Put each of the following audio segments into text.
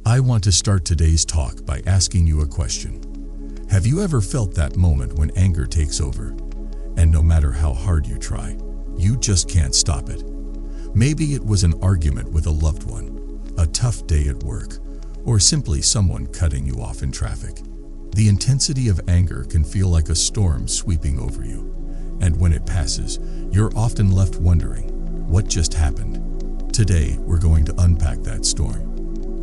I want to start today's talk by asking you a question. Have you ever felt that moment when anger takes over, and no matter how hard you try, you just can't stop it? Maybe it was an argument with a loved one, a tough day at work, or simply someone cutting you off in traffic. The intensity of anger can feel like a storm sweeping over you, and when it passes, you're often left wondering, what just happened? Today, we're going to unpack that storm.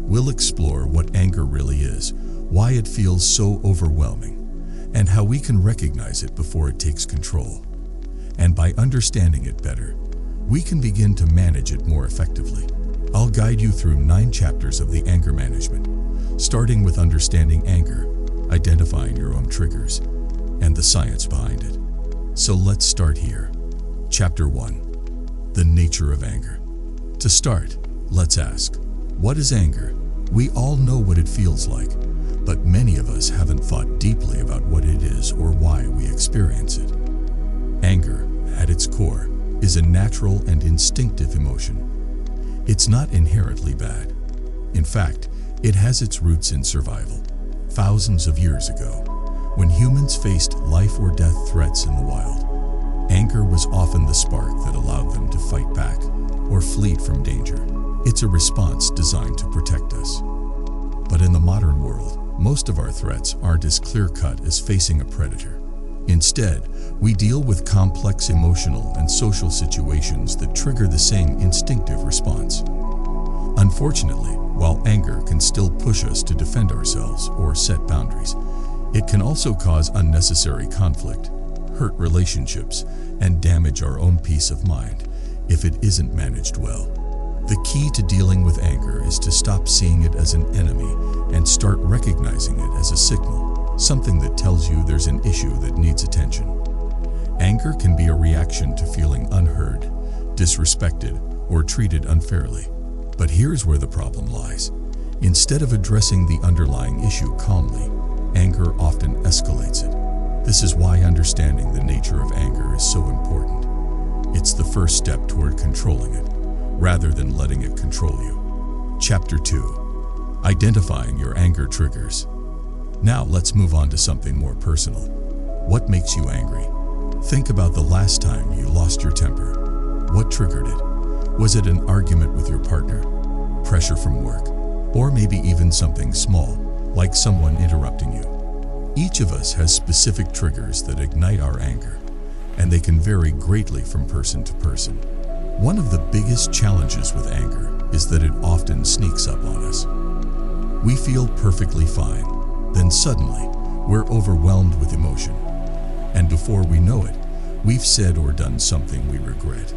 We'll explore what anger really is, why it feels so overwhelming, and how we can recognize it before it takes control. And by understanding it better, we can begin to manage it more effectively. I'll guide you through 9 chapters of the anger management, starting with understanding anger, identifying your own triggers, and the science behind it. So let's start here. Chapter 1. The nature of anger. To start, let's ask, what is anger? We all know what it feels like, but many of us haven't thought deeply about what it is or why we experience it. Anger, at its core, is a natural and instinctive emotion. It's not inherently bad. In fact, it has its roots in survival. Thousands of years ago, when humans faced life or death threats in the wild, anger was often the spark that allowed them to fight back or flee from danger. It's a response designed to protect us. But in the modern world, most of our threats aren't as clear-cut as facing a predator. Instead, we deal with complex emotional and social situations that trigger the same instinctive response. Unfortunately, while anger can still push us to defend ourselves or set boundaries, it can also cause unnecessary conflict, hurt relationships, and damage our own peace of mind if it isn't managed well. The key to dealing with anger is to stop seeing it as an enemy and start recognizing it as a signal, something that tells you there's an issue that needs attention. Anger can be a reaction to feeling unheard, disrespected, or treated unfairly. But here's where the problem lies. Instead of addressing the underlying issue calmly, anger often escalates it. This is why understanding the nature of anger is so important. It's the first step toward controlling it, rather than letting it control you. Chapter 2. Identifying your anger triggers. Now let's move on to something more personal. What makes you angry? Think about the last time you lost your temper. What triggered it? Was it an argument with your partner, pressure from work, or maybe even something small, like someone interrupting you? Each of us has specific triggers that ignite our anger, and they can vary greatly from person to person. One of the biggest challenges with anger is that it often sneaks up on us. We feel perfectly fine, then suddenly, we're overwhelmed with emotion. And before we know it, we've said or done something we regret.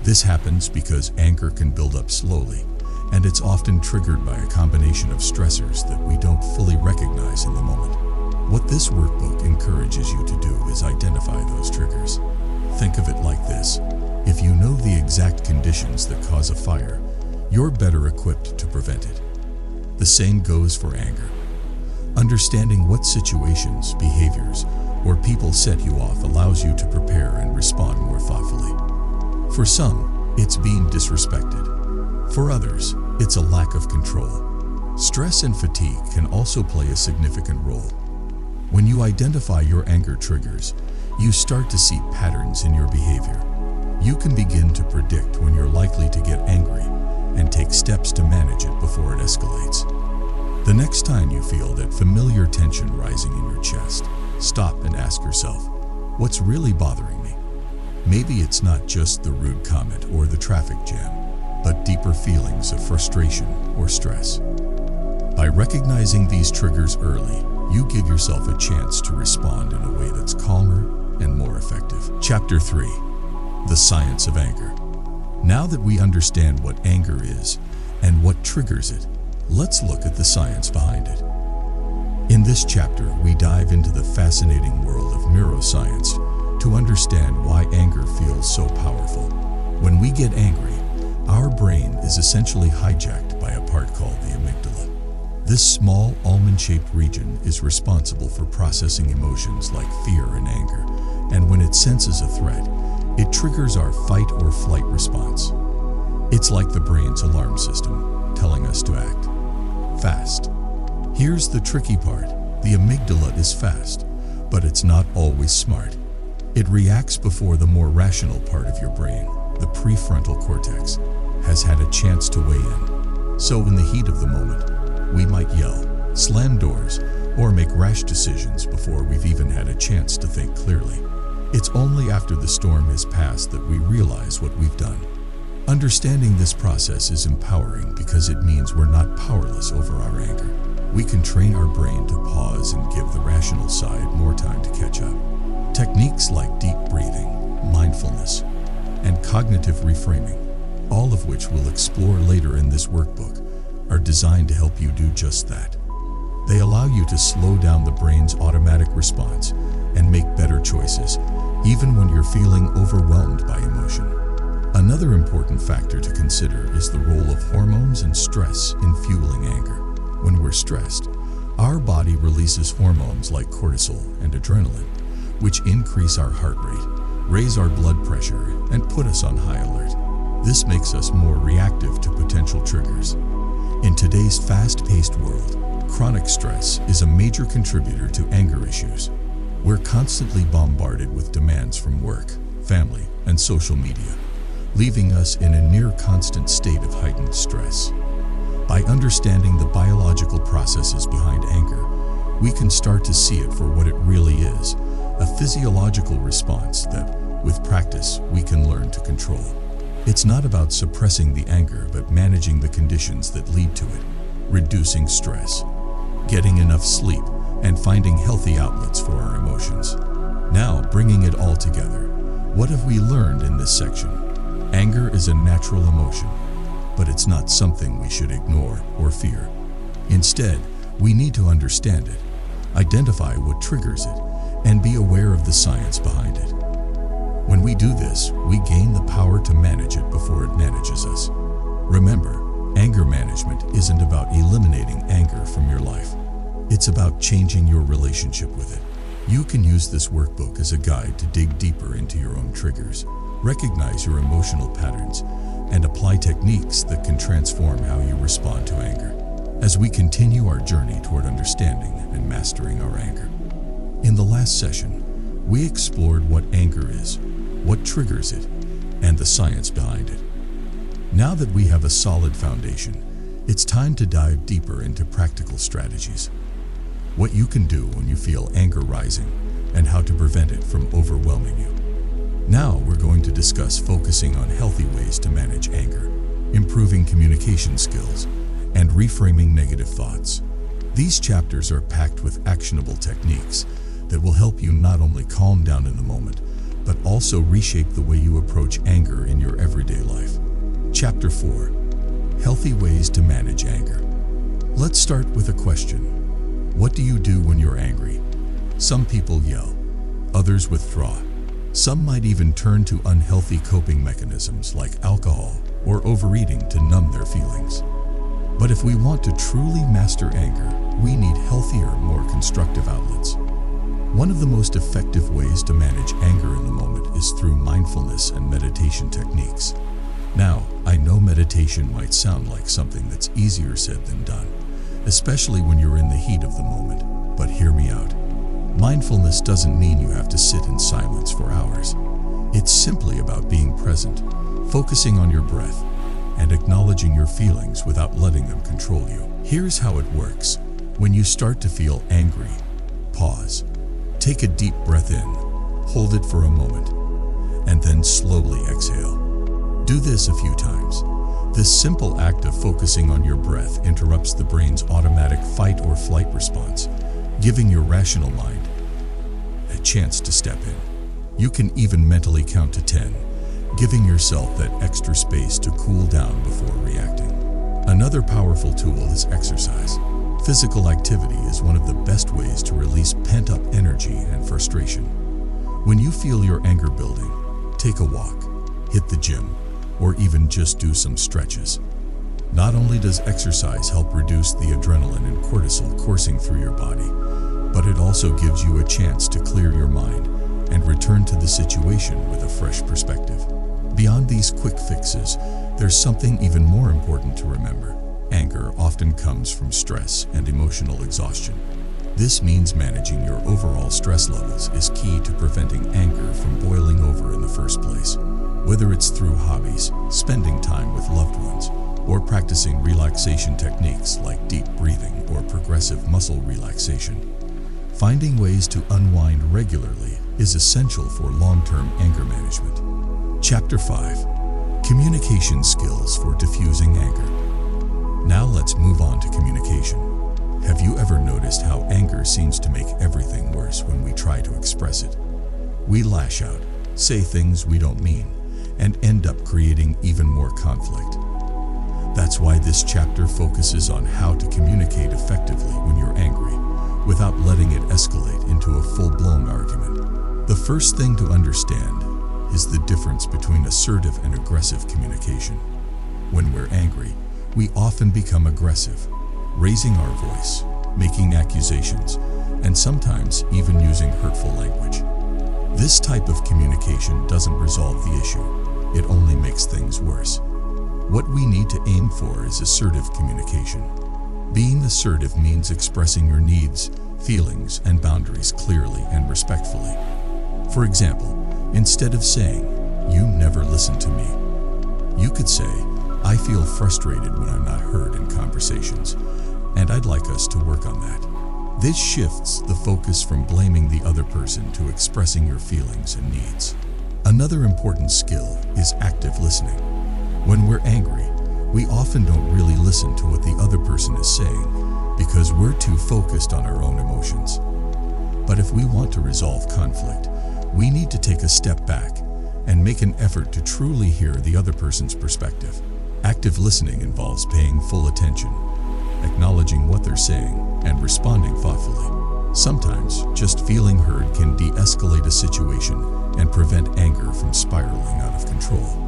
This happens because anger can build up slowly, and it's often triggered by a combination of stressors that we don't fully recognize in the moment. What this workbook encourages you to do is identify those triggers. Think of it like this. If you know the exact conditions that cause a fire, you're better equipped to prevent it. The same goes for anger. Understanding what situations, behaviors, or people set you off allows you to prepare and respond more thoughtfully. For some, it's being disrespected. For others, it's a lack of control. Stress and fatigue can also play a significant role. When you identify your anger triggers, you start to see patterns in your behavior. You can begin to predict when you're likely to get angry and take steps to manage it before it escalates. The next time you feel that familiar tension rising in your chest, stop and ask yourself, what's really bothering me? Maybe it's not just the rude comment or the traffic jam, but deeper feelings of frustration or stress. By recognizing these triggers early, you give yourself a chance to respond in a way that's calmer and more effective. Chapter 3. The science of anger. Now that we understand what anger is and what triggers it, let's look at the science behind it. In this chapter, we dive into the fascinating world of neuroscience to understand why anger feels so powerful. When we get angry, our brain is essentially hijacked by a part called the amygdala. This small almond-shaped region is responsible for processing emotions like fear and anger, and when it senses a threat, it triggers our fight or flight response. It's like the brain's alarm system, telling us to act. fast. Here's the tricky part. The amygdala is fast, but it's not always smart. It reacts before the more rational part of your brain, the prefrontal cortex, has had a chance to weigh in. So in the heat of the moment, we might yell, slam doors, or make rash decisions before we've even had a chance to think clearly. It's only after the storm has passed that we realize what we've done. Understanding this process is empowering because it means we're not powerless over our anger. We can train our brain to pause and give the rational side more time to catch up. Techniques like deep breathing, mindfulness, and cognitive reframing, all of which we'll explore later in this workbook, are designed to help you do just that. They allow you to slow down the brain's automatic response and make better choices, even when you're feeling overwhelmed by emotion. Another important factor to consider is the role of hormones and stress in fueling anger. When we're stressed, our body releases hormones like cortisol and adrenaline, which increase our heart rate, raise our blood pressure, and put us on high alert. This makes us more reactive to potential triggers. In today's fast-paced world, chronic stress is a major contributor to anger issues. We're constantly bombarded with demands from work, family, and social media, leaving us in a near constant state of heightened stress. By understanding the biological processes behind anger, we can start to see it for what it really is, a physiological response that, with practice, we can learn to control. It's not about suppressing the anger, but managing the conditions that lead to it, reducing stress, getting enough sleep, and finding healthy outlets for our emotions. Now, bringing it all together, what have we learned in this section? Anger is a natural emotion, but it's not something we should ignore or fear. Instead, we need to understand it, identify what triggers it, and be aware of the science behind it. When we do this, we gain the power to manage it before it manages us. Remember, anger management isn't about eliminating anger from your life. It's about changing your relationship with it. You can use this workbook as a guide to dig deeper into your own triggers, recognize your emotional patterns, and apply techniques that can transform how you respond to anger. As we continue our journey toward understanding and mastering our anger. In the last session, we explored what anger is, what triggers it, and the science behind it. Now that we have a solid foundation, it's time to dive deeper into practical strategies. What you can do when you feel anger rising, and how to prevent it from overwhelming you. Now we're going to discuss focusing on healthy ways to manage anger, improving communication skills, and reframing negative thoughts. These chapters are packed with actionable techniques that will help you not only calm down in the moment, but also reshape the way you approach anger in your everyday life. Chapter 4: Healthy Ways to Manage Anger. Let's start with a question. What do you do when you're angry? Some people yell, others withdraw. Some might even turn to unhealthy coping mechanisms like alcohol or overeating to numb their feelings. But if we want to truly master anger, we need healthier, more constructive outlets. One of the most effective ways to manage anger in the moment is through mindfulness and meditation techniques. Now, I know meditation might sound like something that's easier said than done, especially when you're in the heat of the moment, but hear me out. Mindfulness doesn't mean you have to sit in silence for hours. It's simply about being present, focusing on your breath, and acknowledging your feelings without letting them control you. Here's how it works. When you start to feel angry, pause. Take a deep breath in, hold it for a moment, and then slowly exhale. Do this a few times. This simple act of focusing on your breath interrupts the brain's automatic fight or flight response, giving your rational mind a chance to step in. You can even mentally count to 10, giving yourself that extra space to cool down before reacting. Another powerful tool is exercise. Physical activity is one of the best ways to release pent-up energy and frustration. When you feel your anger building, take a walk, hit the gym, or even just do some stretches. Not only does exercise help reduce the adrenaline and cortisol coursing through your body, but it also gives you a chance to clear your mind and return to the situation with a fresh perspective. Beyond these quick fixes, there's something even more important to remember. anger often comes from stress and emotional exhaustion. This means managing your overall stress levels is key to preventing anger from boiling over in the first place. Whether it's through hobbies, spending time with loved ones, or practicing relaxation techniques like deep breathing or progressive muscle relaxation, finding ways to unwind regularly is essential for long-term anger management. Chapter 5. Communication Skills for Diffusing Anger. Now let's move on to communication. Have you ever noticed how anger seems to make everything worse when we try to express it? We lash out, say things we don't mean, and end up creating even more conflict. That's why this chapter focuses on how to communicate effectively when you're angry, without letting it escalate into a full-blown argument. The first thing to understand is the difference between assertive and aggressive communication. When we're angry, we often become aggressive, raising our voice, making accusations, and sometimes even using hurtful language. This type of communication doesn't resolve the issue, it only makes things worse. What we need to aim for is assertive communication. Being assertive means expressing your needs, feelings, and boundaries clearly and respectfully. For example, instead of saying, "You never listen to me," you could say, "I feel frustrated when I'm not heard in conversations, and I'd like us to work on that." This shifts the focus from blaming the other person to expressing your feelings and needs. Another important skill is active listening. When we're angry, we often don't really listen to what the other person is saying because we're too focused on our own emotions. But if we want to resolve conflict, we need to take a step back and make an effort to truly hear the other person's perspective. Active listening involves paying full attention, acknowledging what they're saying, and responding thoughtfully. Sometimes, just feeling heard can de-escalate a situation and prevent anger from spiraling out of control.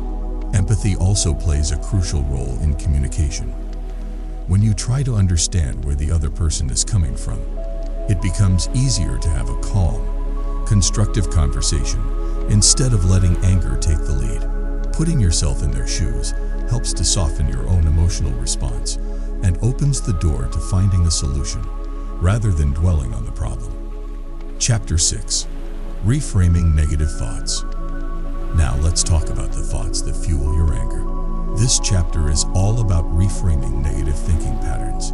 Empathy also plays a crucial role in communication. When you try to understand where the other person is coming from, it becomes easier to have a calm, constructive conversation instead of letting anger take the lead. Putting yourself in their shoes helps to soften your own emotional response and opens the door to finding a solution rather than dwelling on the problem. Chapter 6. Reframing Negative Thoughts. Now let's talk about the thoughts that fuel your anger. This chapter is all about reframing negative thinking patterns.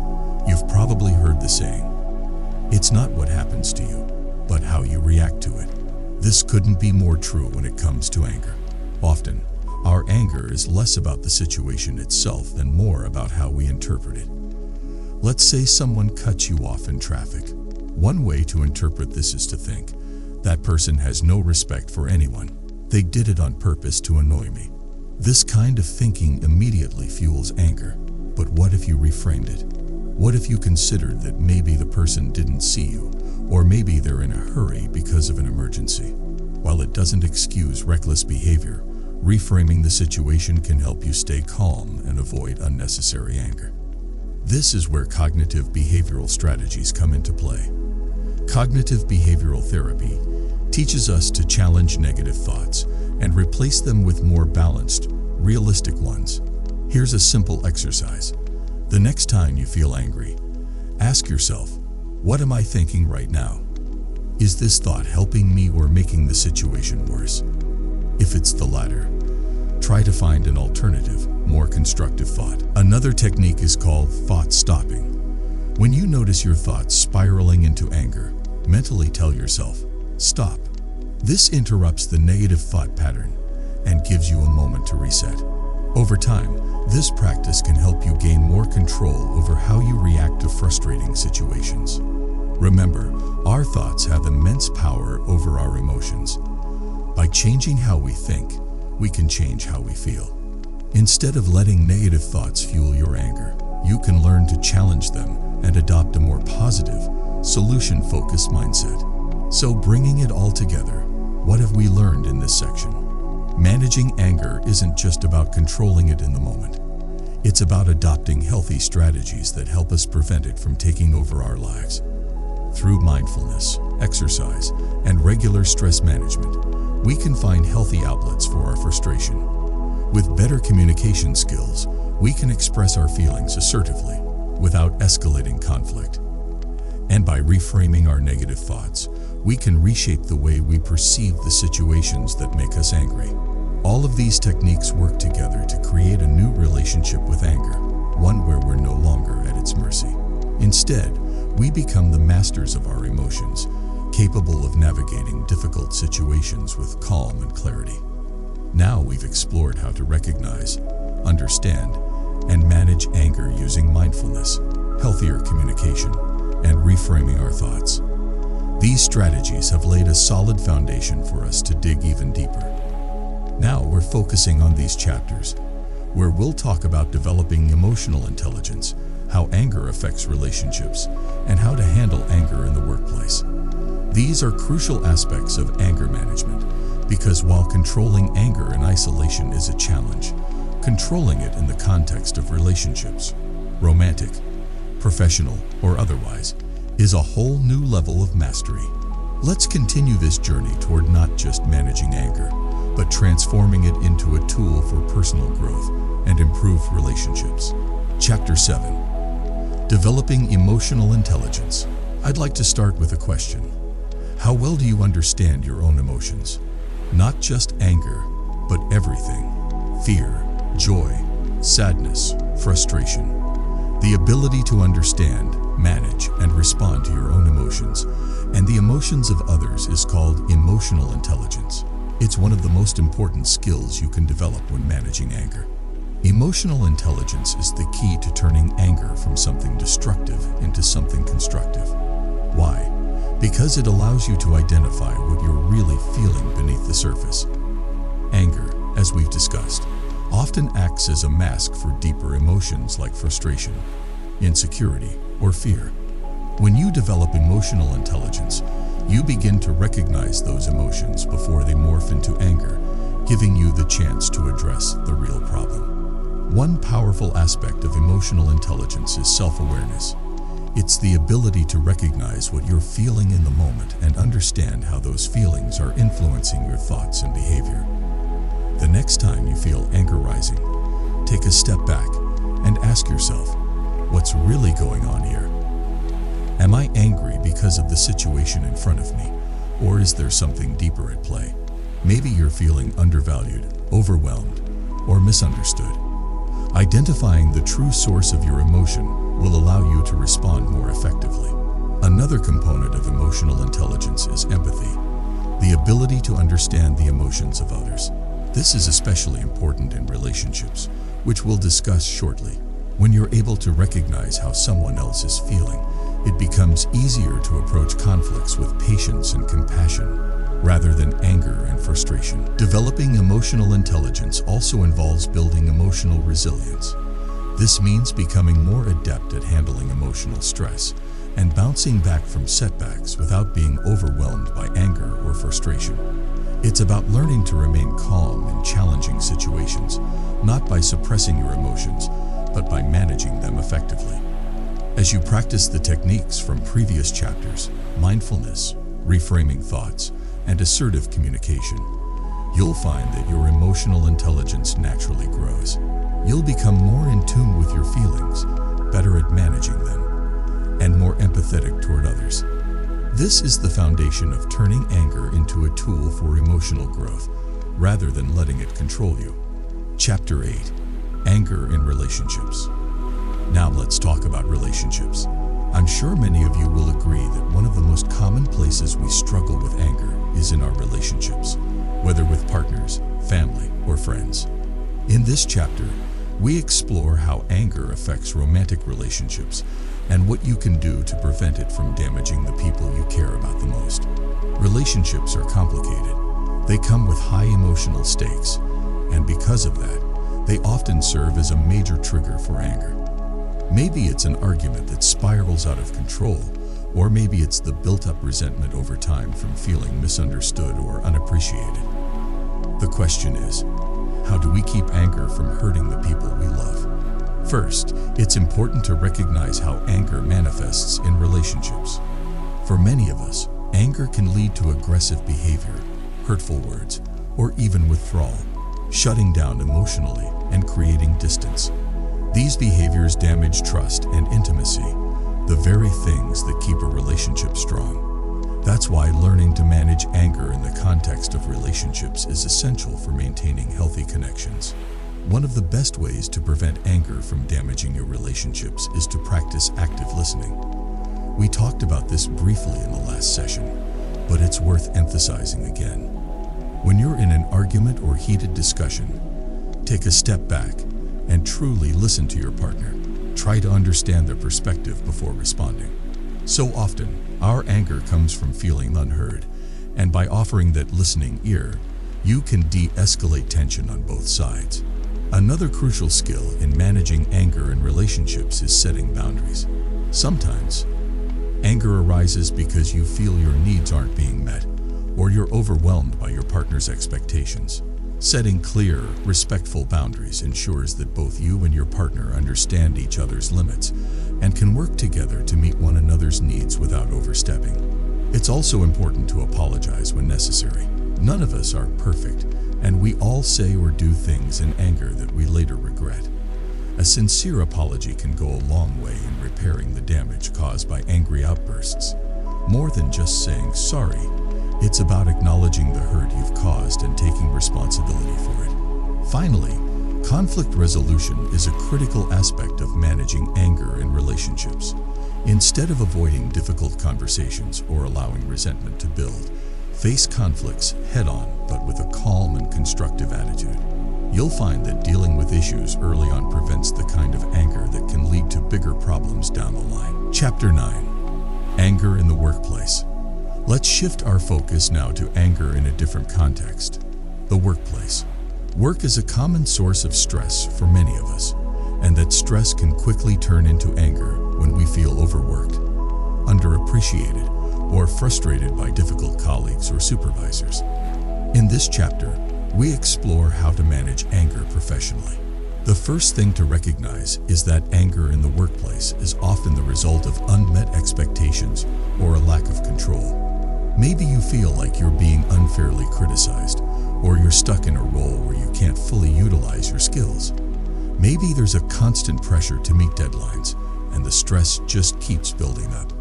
You've probably heard the saying, "It's not what happens to you, but how you react to it." This couldn't be more true when it comes to anger. Often, our anger is less about the situation itself and more about how we interpret it. Let's say someone cuts you off in traffic. One way to interpret this is to think, "That person has no respect for anyone. They did it on purpose to annoy me." This kind of thinking immediately fuels anger. But what if you reframed it? What if you considered that maybe the person didn't see you, or maybe they're in a hurry because of an emergency? While it doesn't excuse reckless behavior, reframing the situation can help you stay calm and avoid unnecessary anger. This is where cognitive behavioral strategies come into play. Cognitive behavioral therapy teaches us to challenge negative thoughts and replace them with more balanced, realistic ones. Here's a simple exercise. The next time you feel angry, ask yourself, "What am I thinking right now? Is this thought helping me or making the situation worse?" If it's the latter, try to find an alternative, more constructive thought. Another technique is called thought stopping. When you notice your thoughts spiraling into anger, mentally tell yourself, "Stop." This interrupts the negative thought pattern and gives you a moment to reset. Over time, this practice can help you gain more control over how you react to frustrating situations. Remember, our thoughts have immense power over our emotions. By changing how we think, we can change how we feel. Instead of letting negative thoughts fuel your anger, you can learn to challenge them and adopt a more positive, solution-focused mindset. So bringing it all together, what have we learned in this section? Managing anger isn't just about controlling it in the moment. It's about adopting healthy strategies that help us prevent it from taking over our lives. Through mindfulness, exercise, and regular stress management, we can find healthy outlets for our frustration. With better communication skills, we can express our feelings assertively without escalating conflict. And by reframing our negative thoughts, we can reshape the way we perceive the situations that make us angry. All of these techniques work together to create a new relationship with anger, one where we're no longer at its mercy. Instead, we become the masters of our emotions, capable of navigating difficult situations with calm and clarity. Now we've explored how to recognize, understand, and manage anger using mindfulness, healthier communication, and reframing our thoughts. These strategies have laid a solid foundation for us to dig even deeper. Now we're focusing on these chapters, where we'll talk about developing emotional intelligence, how anger affects relationships, and how to handle anger in the workplace. These are crucial aspects of anger management, because while controlling anger in isolation is a challenge, controlling it in the context of relationships, romantic, professional, or otherwise, is a whole new level of mastery. Let's continue this journey toward not just managing anger, but transforming it into a tool for personal growth and improved relationships. Chapter 7. Developing Emotional Intelligence. I'd like to start with a question. How well do you understand your own emotions? Not just anger, but everything. Fear, joy, sadness, frustration. The ability to understand, manage, and respond to your own emotions and the emotions of others is called emotional intelligence. It's one of the most important skills you can develop when managing anger. Emotional intelligence is the key to turning anger from something destructive into something constructive. Why? Because it allows you to identify what you're really feeling beneath the surface. Anger, as we've discussed, often acts as a mask for deeper emotions like frustration, insecurity, or fear. When you develop emotional intelligence, you begin to recognize those emotions before they morph into anger, giving you the chance to address the real problem. One powerful aspect of emotional intelligence is self-awareness. It's the ability to recognize what you're feeling in the moment and understand how those feelings are influencing your thoughts and behavior. The next time you feel anger rising, take a step back and ask yourself, what's really going on here? Am I angry because of the situation in front of me, or is there something deeper at play? Maybe you're feeling undervalued, overwhelmed, or misunderstood. Identifying the true source of your emotion will allow you to respond more effectively. Another component of emotional intelligence is empathy, the ability to understand the emotions of others. This is especially important in relationships, which we'll discuss shortly. When you're able to recognize how someone else is feeling, it becomes easier to approach conflicts with patience and compassion, rather than anger and frustration. Developing emotional intelligence also involves building emotional resilience. This means becoming more adept at handling emotional stress and bouncing back from setbacks without being overwhelmed by anger or frustration. It's about learning to remain calm in challenging situations, not by suppressing your emotions, but by managing them effectively. As you practice the techniques from previous chapters, mindfulness, reframing thoughts, and assertive communication, you'll find that your emotional intelligence naturally grows. You'll become more in tune with your feelings, better at managing them, and more empathetic toward others. This is the foundation of turning anger into a tool for emotional growth, rather than letting it control you. Chapter 8. Anger in Relationships. Now let's talk about relationships. I'm sure many of you will agree that one of the most common places we struggle with anger is in our relationships, whether with partners, family, or friends. In this chapter, we explore how anger affects romantic relationships and what you can do to prevent it from damaging the people you care about the most. Relationships are complicated. They come with high emotional stakes, and because of that, they often serve as a major trigger for anger. Maybe it's an argument that spirals out of control, or maybe it's the built-up resentment over time from feeling misunderstood or unappreciated. The question is, how do we keep anger from hurting the people we love? First, it's important to recognize how anger manifests in relationships. For many of us, anger can lead to aggressive behavior, hurtful words, or even withdrawal, shutting down emotionally, and creating distance. These behaviors damage trust and intimacy, the very things that keep a relationship strong. That's why learning to manage anger in the context of relationships is essential for maintaining healthy connections. One of the best ways to prevent anger from damaging your relationships is to practice active listening. We talked about this briefly in the last session, but it's worth emphasizing again. When you're in an argument or heated discussion, take a step back and truly listen to your partner. Try to understand their perspective before responding. So often, our anger comes from feeling unheard, and by offering that listening ear, you can de-escalate tension on both sides. Another crucial skill in managing anger in relationships is setting boundaries. Sometimes, anger arises because you feel your needs aren't being met, or you're overwhelmed by your partner's expectations. Setting clear, respectful boundaries ensures that both you and your partner understand each other's limits and can work together to meet one another's needs without overstepping. It's also important to apologize when necessary. None of us are perfect, and we all say or do things in anger that we later regret. A sincere apology can go a long way in repairing the damage caused by angry outbursts. More than just saying sorry, it's about acknowledging the hurt you've caused and taking responsibility for it. Finally, conflict resolution is a critical aspect of managing anger in relationships. Instead of avoiding difficult conversations or allowing resentment to build, face conflicts head-on, but with a calm and constructive attitude. You'll find that dealing with issues early on prevents the kind of anger that can lead to bigger problems down the line. Chapter 9. Anger in the Workplace. Let's shift our focus now to anger in a different context. The workplace. Work is a common source of stress for many of us, and that stress can quickly turn into anger when we feel overworked, underappreciated, or frustrated by difficult colleagues or supervisors. In this chapter, we explore how to manage anger professionally. The first thing to recognize is that anger in the workplace is often the result of unmet expectations or a lack of control. Maybe you feel like you're being unfairly criticized, or you're stuck in a role where you can't fully utilize your skills. Maybe there's a constant pressure to meet deadlines, and the stress just keeps building up.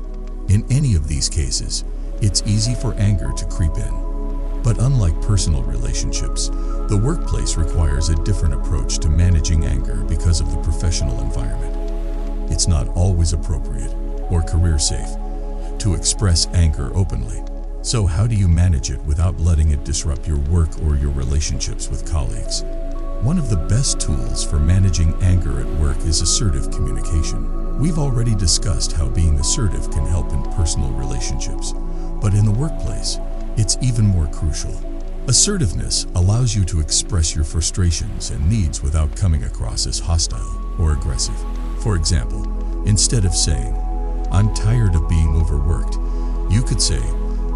In any of these cases, it's easy for anger to creep in. But unlike personal relationships, the workplace requires a different approach to managing anger because of the professional environment. It's not always appropriate or career safe to express anger openly. So how do you manage it without letting it disrupt your work or your relationships with colleagues? One of the best tools for managing anger at work is assertive communication. We've already discussed how being assertive can help in personal relationships, but in the workplace, it's even more crucial. Assertiveness allows you to express your frustrations and needs without coming across as hostile or aggressive. For example, instead of saying, "I'm tired of being overworked," you could say,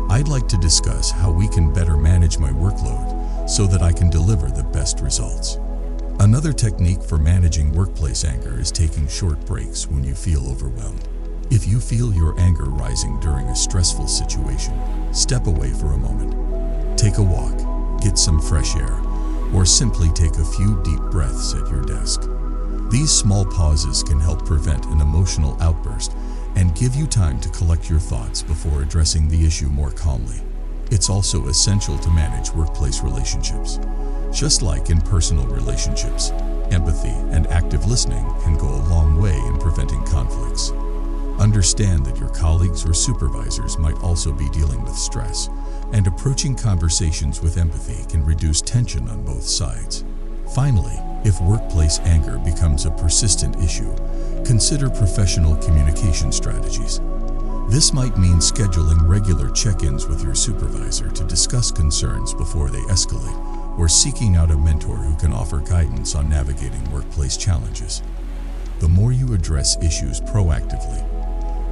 "I'd like to discuss how we can better manage my workload so that I can deliver the best results." Another technique for managing workplace anger is taking short breaks when you feel overwhelmed. If you feel your anger rising during a stressful situation, step away for a moment. Take a walk, get some fresh air, or simply take a few deep breaths at your desk. These small pauses can help prevent an emotional outburst and give you time to collect your thoughts before addressing the issue more calmly. It's also essential to manage workplace relationships. Just like in personal relationships, empathy and active listening can go a long way in preventing conflicts. Understand that your colleagues or supervisors might also be dealing with stress, and approaching conversations with empathy can reduce tension on both sides. Finally, if workplace anger becomes a persistent issue, consider professional communication strategies. This might mean scheduling regular check-ins with your supervisor to discuss concerns before they escalate, or seeking out a mentor who can offer guidance on navigating workplace challenges. The more you address issues proactively,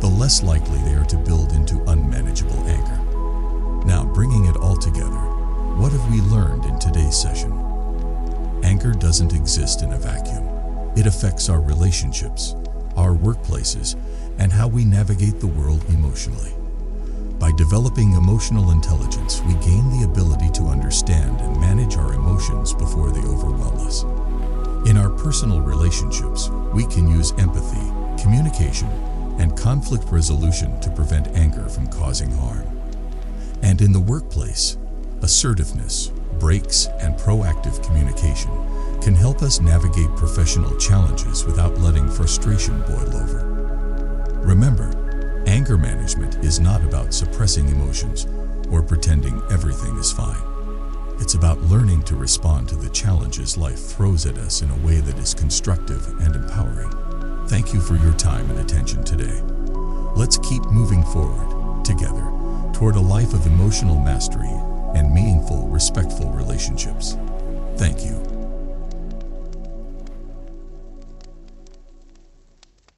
the less likely they are to build into unmanageable anger. Now, bringing it all together, what have we learned in today's session? Anger doesn't exist in a vacuum. It affects our relationships, our workplaces, and how we navigate the world emotionally. By developing emotional intelligence, we gain the ability to understand and manage our emotions before they overwhelm us. In our personal relationships, we can use empathy, communication, and conflict resolution to prevent anger from causing harm. And in the workplace, assertiveness, breaks, and proactive communication can help us navigate professional challenges without letting frustration boil over. Remember, anger management is not about suppressing emotions or pretending everything is fine. It's about learning to respond to the challenges life throws at us in a way that is constructive and empowering. Thank you for your time and attention today. Let's keep moving forward, together, toward a life of emotional mastery and meaningful, respectful relationships. Thank you.